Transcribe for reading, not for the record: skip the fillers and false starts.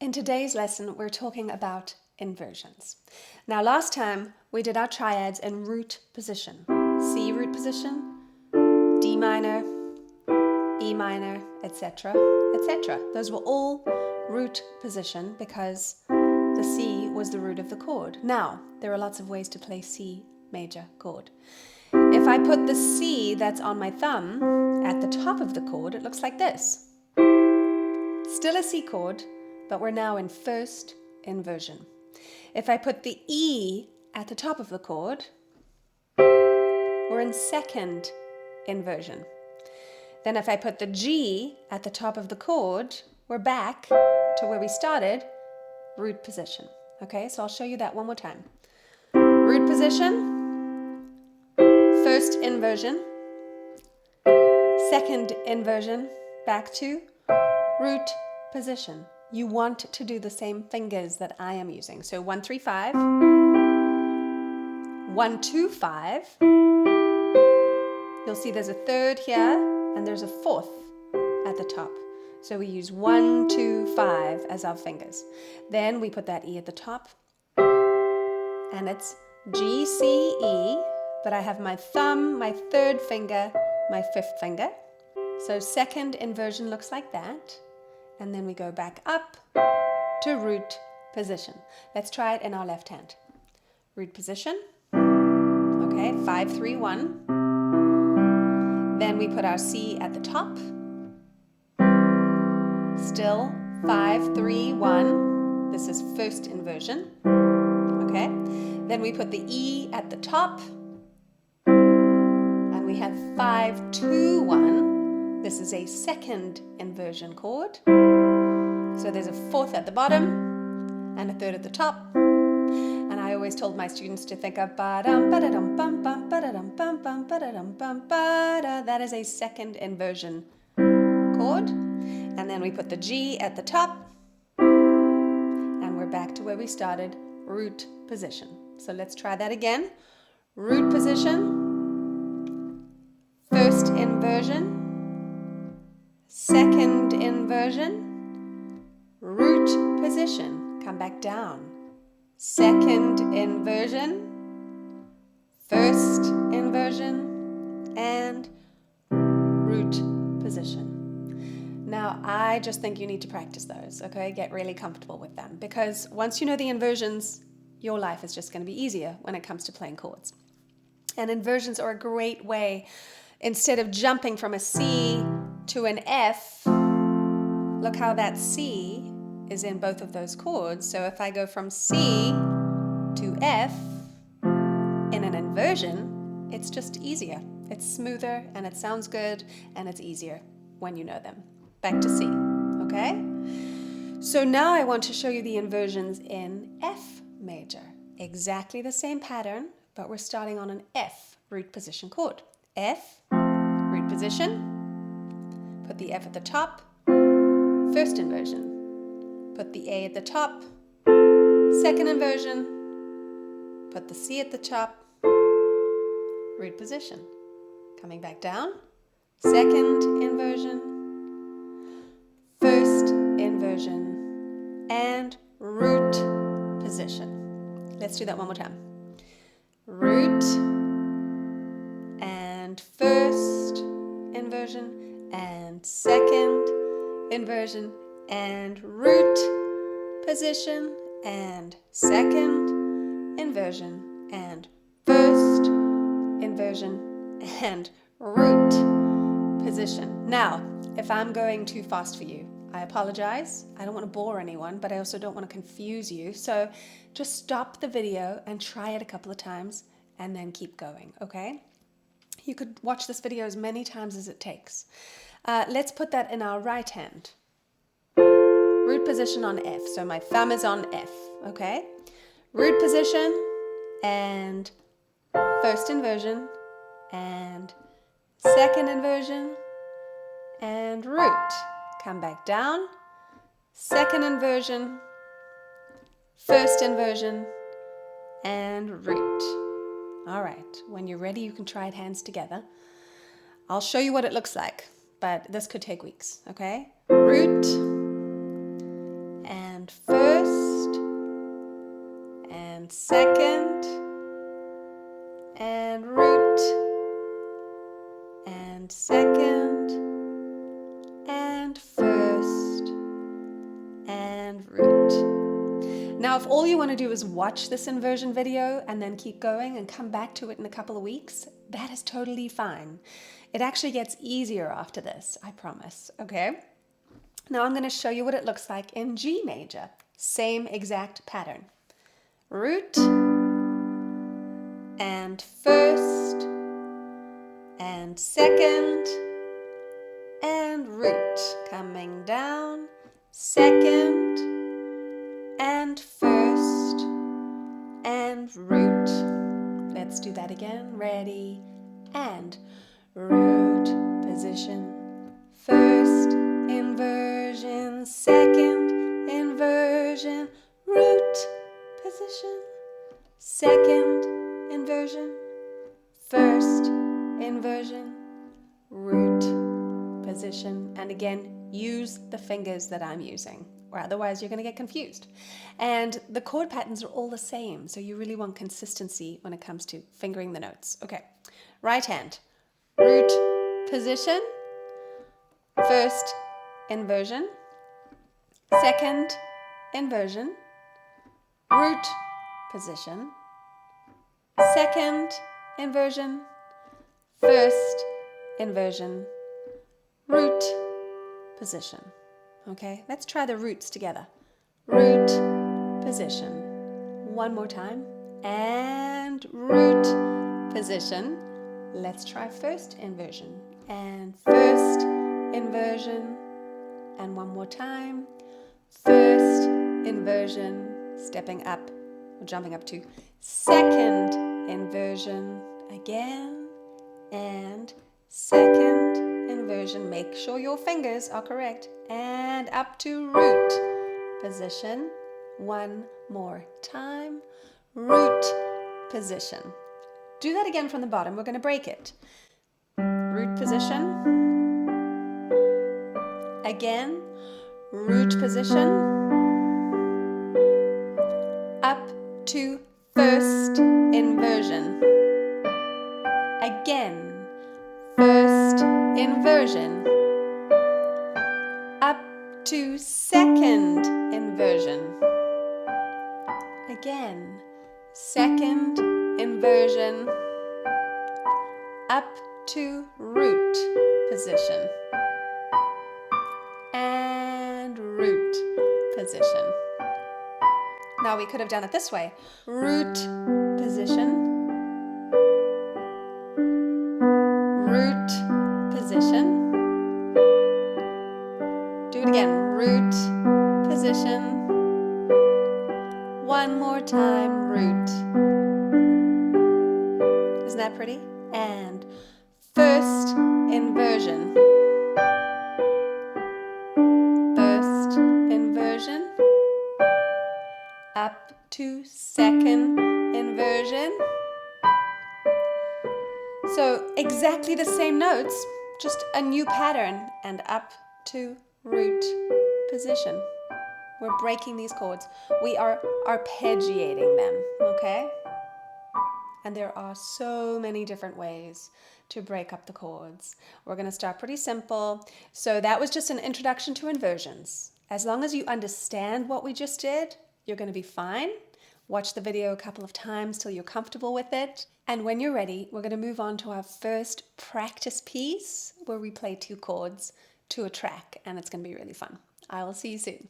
In today's lesson, we're talking about inversions. Now, last time we did our triads in root position. C root position, D minor, E minor, etc., etc. Those were all root position because the C was the root of the chord. Now, there are lots of ways to play C major chord. If I put the C that's on my thumb at the top of the chord, it looks like this. Still a C chord, but we're now in first inversion. If I put the E at the top of the chord, we're in second inversion. Then if I put the G at the top of the chord, we're back to where we started, root position. Okay, so I'll show you that one more time. Root position, first inversion, second inversion, back to root position. You want to do the same fingers that I am using. So 1, 3, 5, 1, 2, 5. You'll see there's a third here and there's a fourth at the top. So we use 1, 2, 5 as our fingers. Then we put that E at the top and it's G, C, E, but I have my thumb, my third finger, my fifth finger. So second inversion looks like that. And then we go back up to root position. Let's try it in our left hand. Root position. Okay, 5, 3, 1. Then we put our C at the top. Still 5, 3, 1. This is first inversion. Okay. Then we put the E at the top. And we have 5, 2, 1. This is a second inversion chord. So there's a fourth at the bottom and a third at the top. And I always told my students to think of ba-dum, ba-da-dum, bum, bum, ba-da-dum, bum, bum, ba-da-dum, bum, ba-da. That is a second inversion chord. And then we put the G at the top. And we're back to where we started, root position. So let's try that again. Root position, first inversion, second inversion, root position, come back down, second inversion, first inversion, and root position. Now, I just think you need to practice those, okay? Get really comfortable with them because once you know the inversions, your life is just going to be easier when it comes to playing chords. And inversions are a great way, instead of jumping from a C to an F, look how that C is in both of those chords. So if I go from C to F in an inversion, it's just easier. It's smoother and it sounds good and it's easier when you know them. Back to C, okay? So now I want to show you the inversions in F major. Exactly the same pattern, but we're starting on an F root position chord. F, root position, put the F at the top, first inversion. Put the A at the top, second inversion. Put the C at the top, root position. Coming back down, second inversion, first inversion, and root position. Let's do that one more time. Root and first inversion and second inversion and root position and second inversion and first inversion and root position. Now, if I'm going too fast for you, I apologize. I don't want to bore anyone, but I also don't want to confuse you. So just stop the video and try it a couple of times and then keep going, okay? You could watch this video as many times as it takes. Let's put that in our right hand. Root position on F. So my thumb is on F, okay? Root position and first inversion and second inversion and root. Come back down, second inversion, first inversion, and root. All right, when you're ready, you can try it hands together. I'll show you what it looks like, but this could take weeks, okay? Root and and first, and second, and root, and second, and first, and root. Now, if all you want to do is watch this inversion video and then keep going and come back to it in a couple of weeks, that is totally fine. It actually gets easier after this, I promise, okay? Now I'm going to show you what it looks like in G major. Same exact pattern. Root, and first, and second, and root. Coming down, second, and first, and root. Let's do that again. Ready, and root position, first inversion, second inversion, root position, second inversion, first inversion, root position. And again, use the fingers that I'm using, or otherwise you're going to get confused. And the chord patterns are all the same, so you really want consistency when it comes to fingering the notes. Okay, right hand, root position, first inversion, second inversion, root position, second inversion, first inversion, root position. Okay, let's try the roots together. Root position. One more time. And root position. Let's try first inversion. And first inversion. And one more time. First inversion. Stepping up, or jumping up to second inversion. Again. And second inversion. Make sure your fingers are correct. And up to root position. One more time. Root position. Do that again from the bottom. We're going to break it. Root position. Again. Root position. Up to first inversion. Again. First inversion. Up to second inversion. Again, second inversion. Up to root position. And root position. Now we could have done it this way. Root position. Root position. Do it again. Root position. One more time. Root. Isn't that pretty? And first inversion. First inversion. Up to second inversion. So exactly the same notes, just a new pattern, and up to root position. We're breaking these chords. We are arpeggiating them, okay? And there are so many different ways to break up the chords. We're going to start pretty simple. So that was just an introduction to inversions. As long as you understand what we just did, you're going to be fine. Watch the video a couple of times till you're comfortable with it. And when you're ready, we're going to move on to our first practice piece where we play 2 chords to a track, and it's going to be really fun. I will see you soon.